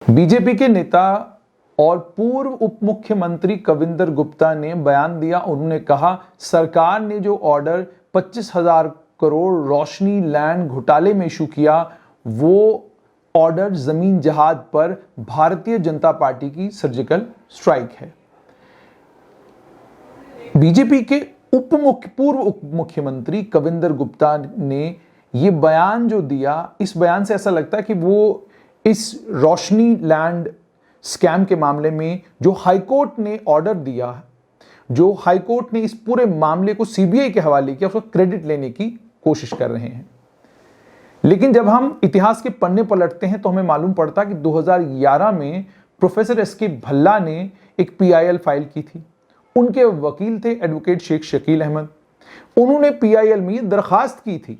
BJP के नेता और पूर्व उप मुख्यमंत्री कविंदर गुप्ता ने बयान दिया। उन्होंने कहा, सरकार ने जो ऑर्डर 25,000 करोड़ रोशनी लैंड घोटाले में इशू किया, वो ऑर्डर जमीन जहाज पर भारतीय जनता पार्टी की सर्जिकल स्ट्राइक है। बीजेपी के पूर्व उप मुख्यमंत्री कविंदर गुप्ता ने यह बयान जो दिया, इस बयान से ऐसा लगता है कि वो इस रोशनी लैंड स्कैम के मामले में जो हाईकोर्ट ने ऑर्डर दिया, जो हाईकोर्ट ने इस पूरे मामले को सीबीआई के हवाले किया, उसका क्रेडिट लेने की कोशिश कर रहे हैं। लेकिन जब हम इतिहास के पन्ने पलटते हैं तो हमें मालूम पड़ता कि 2011 में प्रोफेसर एसके भल्ला ने एक पीआईएल फाइल की थी। उनके वकील थे एडवोकेट शेख शकील अहमद। उन्होंने पीआईएल में दरखास्त की थी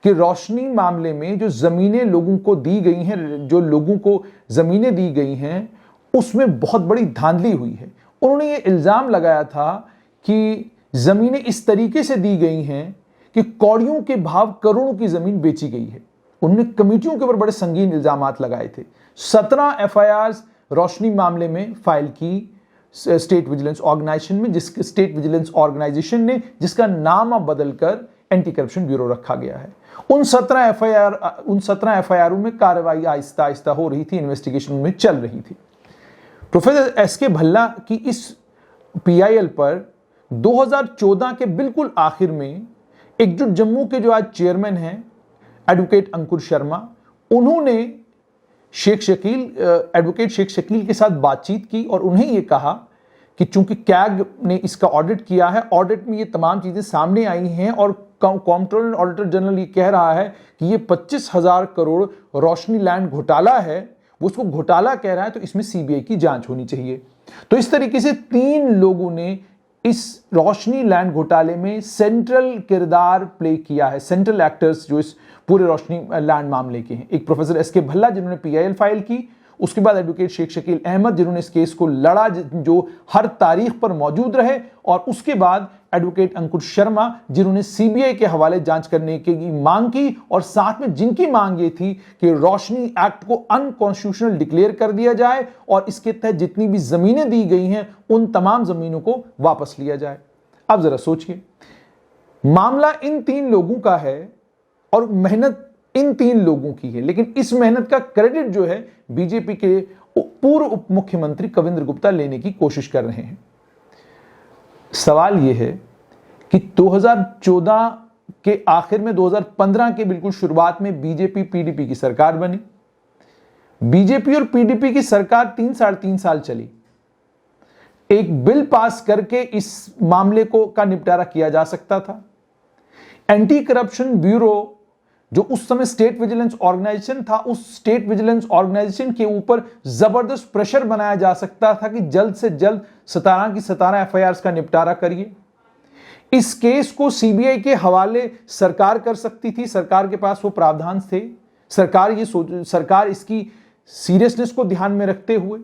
कि रोशनी मामले में जो जमीनें लोगों को दी गई हैं, जो लोगों को जमीनें दी गई हैं, उसमें बहुत बड़ी धांधली हुई है। उन्होंने ये इल्जाम लगाया था कि जमीनें इस तरीके से दी गई हैं कि कौड़ियों के भाव करोड़ों की जमीन बेची गई है। उन्होंने कमेटियों के ऊपर बड़े संगीन इल्जामात लगाए थे। 17 एफआईआर्स रोशनी मामले में फाइल की स्टेट विजिलेंस ऑर्गेनाइजेशन में, स्टेट विजिलेंस ऑर्गेनाइजेशन ने जिसका नाम अब बदलकर एंटी करप्शन ब्यूरो रखा गया है। उन 17 एफआईआरों में कार्रवाई आहिस्ता आहिस्ता हो रही थी, इन्वेस्टिगेशन में चल रही थी। प्रोफेसर एसके भल्ला की इस पीआईएल पर 2014 के बिल्कुल आखिर में एकजुट जम्मू के जो आज चेयरमैन हैं एडवोकेट अंकुर शर्मा, उन्होंने एडवोकेट शेख शकील के साथ बातचीत की और उन्हें यह कहा कि चूंकि कैग ने इसका ऑडिट किया है, ऑडिट में ये तमाम चीजें सामने आई हैं और कॉम्प्ट्रोलर ऑडिटर जनरल ये कह रहा है कि ये 25,000 करोड़ रोशनी लैंड घोटाला है, वो उसको घोटाला कह रहा है, तो इसमें सीबीआई की जांच होनी चाहिए। तो इस तरीके से 3 लोगों ने इस रोशनी लैंड घोटाले में सेंट्रल किरदार प्ले किया है, सेंट्रल एक्टर्स जो इस पूरे रोशनी लैंड मामले के हैं। एक प्रोफेसर एसके भल्ला जिन्होंने पीआईएल फाइल की, उसके बाद एडवोकेट शेख शकील अहमद जिन्होंने इस केस को लड़ा, जो हर तारीख पर मौजूद रहे, और उसके बाद एडवोकेट अंकुर शर्मा जिन्होंने सीबीआई के हवाले जांच करने की मांग की, और साथ में जिनकी मांग ये थी कि रोशनी एक्ट को अनकॉन्स्टिट्यूशनल डिक्लेयर कर दिया जाए और इसके तहत जितनी भी जमीनें दी गई हैं उन तमाम जमीनों को वापस लिया जाए। अब जरा सोचिए, मामला इन 3 लोगों का है और मेहनत इन 3 लोगों की है, लेकिन इस मेहनत का क्रेडिट जो है बीजेपी के पूर्व उप मुख्यमंत्री कविंदर गुप्ता लेने की कोशिश कर रहे हैं। सवाल यह है कि 2014 के आखिर में 2015 के बिल्कुल शुरुआत में बीजेपी पीडीपी की सरकार बनी। बीजेपी और पीडीपी की सरकार 3-3.5 साल चली। एक बिल पास करके इस मामले का निपटारा किया जा सकता था। एंटी करप्शन ब्यूरो जो उस समय स्टेट विजिलेंस ऑर्गेनाइजेशन था, उस स्टेट विजिलेंस ऑर्गेनाइजेशन के ऊपर जबरदस्त प्रेशर बनाया जा सकता था कि जल्द से जल्द 17 की 17 एफआईआर्स का निपटारा करिए। इस केस को सीबीआई के हवाले सरकार कर सकती थी, सरकार के पास वो प्रावधान थे। सरकार इसकी सीरियसनेस को ध्यान में रखते हुए,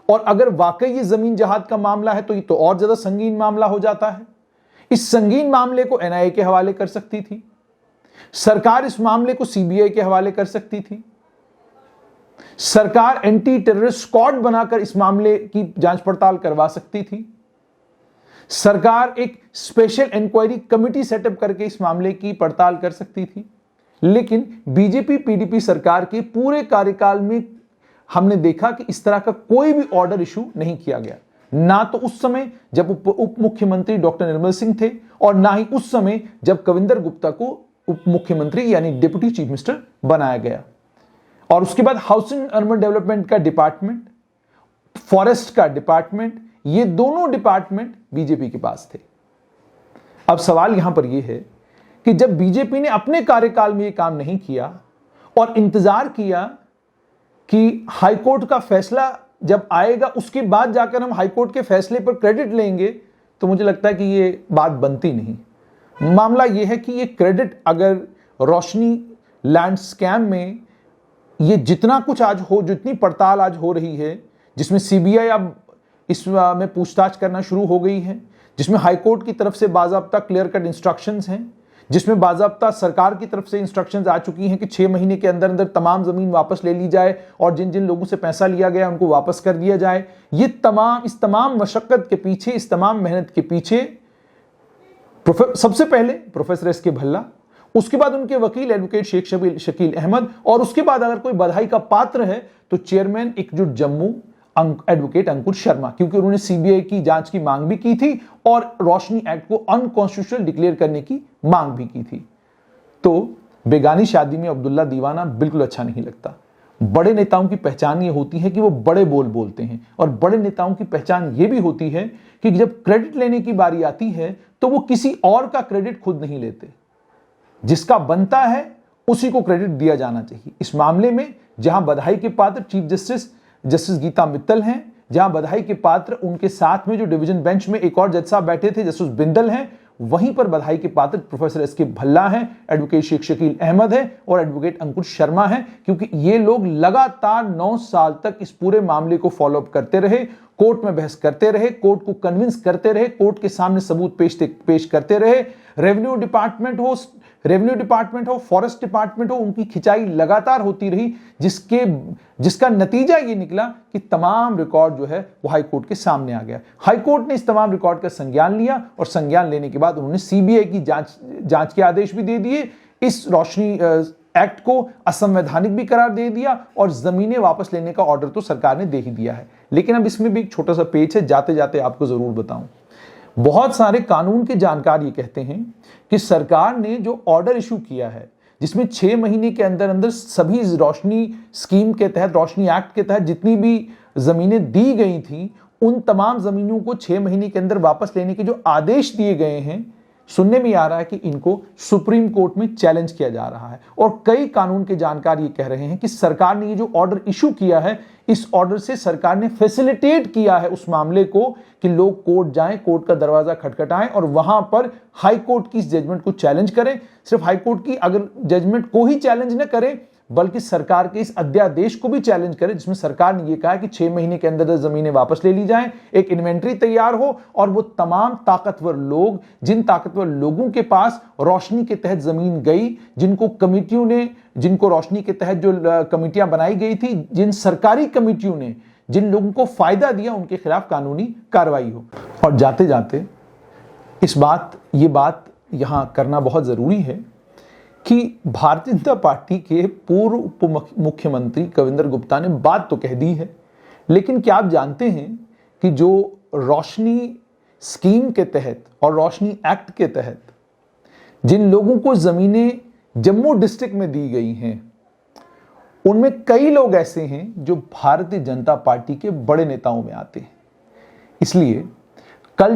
और अगर वाकई ये जमीन जहाज का मामला है तो ये तो और ज्यादा संगीन मामला हो जाता है। इस संगीन मामले को एनआईए के हवाले कर सकती थी, सरकार इस मामले को सीबीआई के हवाले कर सकती थी, सरकार एंटी टेररिस्ट स्क्वाड बनाकर इस मामले की जांच पड़ताल करवा सकती थी, सरकार एक स्पेशल इंक्वायरी कमेटी सेटअप करके इस मामले की पड़ताल कर सकती थी। लेकिन बीजेपी पीडीपी सरकार के पूरे कार्यकाल में हमने देखा कि इस तरह का कोई भी ऑर्डर इशू नहीं किया गया, ना तो उस समय जब उप मुख्यमंत्री डॉक्टर निर्मल सिंह थे और ना ही उस समय जब कविंदर गुप्ता को उप मुख्यमंत्री यानी डिप्टी चीफ मिनिस्टर बनाया गया। और उसके बाद हाउसिंग अर्बन डेवलपमेंट का डिपार्टमेंट, फॉरेस्ट का डिपार्टमेंट, ये दोनों डिपार्टमेंट बीजेपी के पास थे। अब सवाल यहां पर यह है कि जब बीजेपी ने अपने कार्यकाल में यह काम नहीं किया और इंतजार किया कि हाईकोर्ट का फैसला जब आएगा उसके बाद जाकर हम हाईकोर्ट के फैसले पर क्रेडिट लेंगे, तो मुझे लगता है कि यह बात बनती नहीं। मामला यह है कि ये क्रेडिट अगर रोशनी लैंड स्कैम में ये जितना कुछ आज हो, जितनी पड़ताल आज हो रही है, जिसमें सीबीआई अब इसमें पूछताछ करना शुरू हो गई है, जिसमें हाईकोर्ट की तरफ से बाज़ाब्ता क्लियर कट इंस्ट्रक्शंस हैं, जिसमें बाज़ाब्ता सरकार की तरफ से इंस्ट्रक्शंस आ चुकी हैं कि 6 महीने के अंदर अंदर तमाम ज़मीन वापस ले ली जाए और जिन जिन लोगों से पैसा लिया गया उनको वापस कर दिया जाए। इस तमाम मशक्क़त के पीछे, इस तमाम मेहनत के पीछे सबसे पहले प्रोफेसर एस के भल्ला, उसके बाद उनके वकील एडवोकेट शेख शकील अहमद, और उसके बाद अगर कोई बधाई का पात्र है तो चेयरमैन एकजुट जम्मू एडवोकेट अंकुर शर्मा, क्योंकि उन्होंने सीबीआई की जांच की मांग भी की थी और रोशनी एक्ट को अनकॉन्स्टिट्यूशनल डिक्लेयर करने की मांग भी की थी। तो बेगानी शादी में अब्दुल्ला दीवाना बिल्कुल अच्छा नहीं लगता। बड़े नेताओं की पहचान ये होती है कि वो बड़े बोल बोलते हैं, और बड़े नेताओं की पहचान ये भी होती है कि जब क्रेडिट लेने की बारी आती है तो वो किसी और का क्रेडिट खुद नहीं लेते, जिसका बनता है उसी को क्रेडिट दिया जाना चाहिए। इस मामले में जहां बधाई के पात्र चीफ जस्टिस गीता मित्तल हैं, जहां बधाई के पात्र उनके साथ में जो डिवीजन बेंच में एक और जज साहब बैठे थे जस्टिस बिंदल हैं, वहीं पर बधाई के पात्र प्रोफेसर एस के भल्ला हैं, एडवोकेट शेख शकील अहमद है और एडवोकेट अंकुर शर्मा है, क्योंकि ये लोग लगातार 9 साल तक इस पूरे मामले को फॉलो अप करते रहे, कोर्ट में बहस करते रहे, कोर्ट को कन्विंस करते रहे, कोर्ट के सामने सबूत पेश करते रहे। रेवेन्यू डिपार्टमेंट हो, फॉरेस्ट डिपार्टमेंट हो, उनकी खिंचाई लगातार होती रही, जिसका नतीजा ये निकला कि तमाम रिकॉर्ड जो है वो हाई कोर्ट के सामने आ गया। हाई कोर्ट ने इस तमाम रिकॉर्ड का संज्ञान लिया और संज्ञान लेने के बाद उन्होंने सीबीआई की जांच के आदेश भी दे दिए, इस रोशनी एक्ट को असंवैधानिक भी करार दे दिया और जमीनें वापस लेने का ऑर्डर तो सरकार ने दे ही दिया है। लेकिन अब इसमें भी एक छोटा सा पेच है, जाते जाते आपको जरूर बताऊं। बहुत सारे कानून के जानकार ये कहते हैं कि सरकार ने जो ऑर्डर इशू किया है, जिसमें 6 महीने के अंदर अंदर सभी रोशनी स्कीम के तहत, रोशनी एक्ट के तहत जितनी भी जमीनें दी गई थी, उन तमाम जमीनों को 6 महीने के अंदर वापस लेने के जो आदेश दिए गए हैं, सुनने में आ रहा है कि इनको सुप्रीम कोर्ट में चैलेंज किया जा रहा है। और कई कानून के जानकार ये कह रहे हैं कि सरकार ने ये जो ऑर्डर इशू किया है, इस ऑर्डर से सरकार ने फैसिलिटेट किया है उस मामले को कि लोग कोर्ट जाएं, कोर्ट का दरवाजा खटखटाएं और वहां पर हाई कोर्ट की इस जजमेंट को चैलेंज करें। सिर्फ हाई कोर्ट की अगर जजमेंट को ही चैलेंज न करें, बल्कि सरकार के इस अध्यादेश को भी चैलेंज करे, जिसमें सरकार ने यह कहा कि 6 महीने के अंदर जमीनें वापस ले ली जाएं, एक इन्वेंट्री तैयार हो और वो तमाम ताकतवर लोग, जिन ताकतवर लोगों के पास रोशनी के तहत जमीन गई, जिनको रोशनी के तहत जो कमेटियां बनाई गई थी, जिन सरकारी कमेटियों ने जिन लोगों को फायदा दिया, उनके खिलाफ कानूनी कार्रवाई हो। और जाते जाते ये बात यहां करना बहुत जरूरी है कि भारतीय जनता पार्टी के पूर्व उप मुख्यमंत्री कविंदर गुप्ता ने बात तो कह दी है, लेकिन क्या आप जानते हैं कि जो रोशनी स्कीम के तहत और रोशनी एक्ट के तहत जिन लोगों को जमीनें जम्मू डिस्ट्रिक्ट में दी गई हैं, उनमें कई लोग ऐसे हैं जो भारतीय जनता पार्टी के बड़े नेताओं में आते हैं। इसलिए कल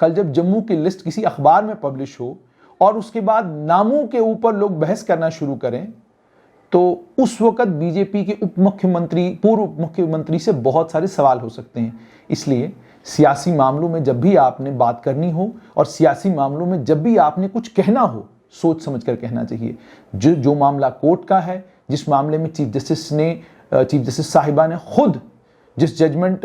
जब जम्मू की लिस्ट किसी अखबार में पब्लिश हो और उसके बाद नामों के ऊपर लोग बहस करना शुरू करें, तो उस वक्त बीजेपी के पूर्व उप मुख्यमंत्री से बहुत सारे सवाल हो सकते हैं। इसलिए सियासी मामलों में जब भी आपने बात करनी हो और सियासी मामलों में जब भी आपने कुछ कहना हो, सोच समझकर कहना चाहिए। जो मामला कोर्ट का है, जिस मामले में चीफ जस्टिस साहिबा ने खुद जिस जजमेंट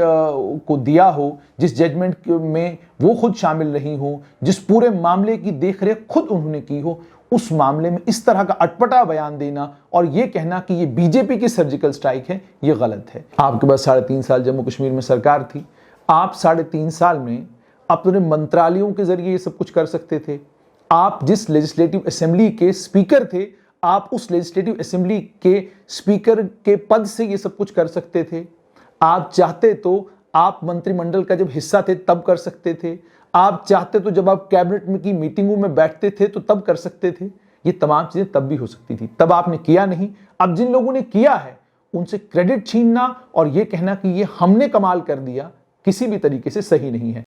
को दिया हो, जिस जजमेंट में वो खुद शामिल रही हो, जिस पूरे मामले की देखरेख खुद उन्होंने की हो, उस मामले में इस तरह का अटपटा बयान देना और ये कहना कि ये बीजेपी की सर्जिकल स्ट्राइक है, ये गलत है। आपके पास 3.5 साल जम्मू कश्मीर में सरकार थी, आप 3.5 साल में अपने मंत्रालयों के जरिए ये सब कुछ कर सकते थे। आप जिस लेजिस्लेटिव असेंबली के स्पीकर थे, आप उस लेजिस्लेटिव असेंबली के स्पीकर के पद से ये सब कुछ कर सकते थे। आप चाहते तो आप मंत्रिमंडल का जब हिस्सा थे तब कर सकते थे। आप चाहते तो जब आप कैबिनेट की मीटिंगों में बैठते थे तो तब कर सकते थे। ये तमाम चीजें तब भी हो सकती थी, तब आपने किया नहीं। अब जिन लोगों ने किया है उनसे क्रेडिट छीनना और ये कहना कि ये हमने कमाल कर दिया, किसी भी तरीके से सही नहीं है।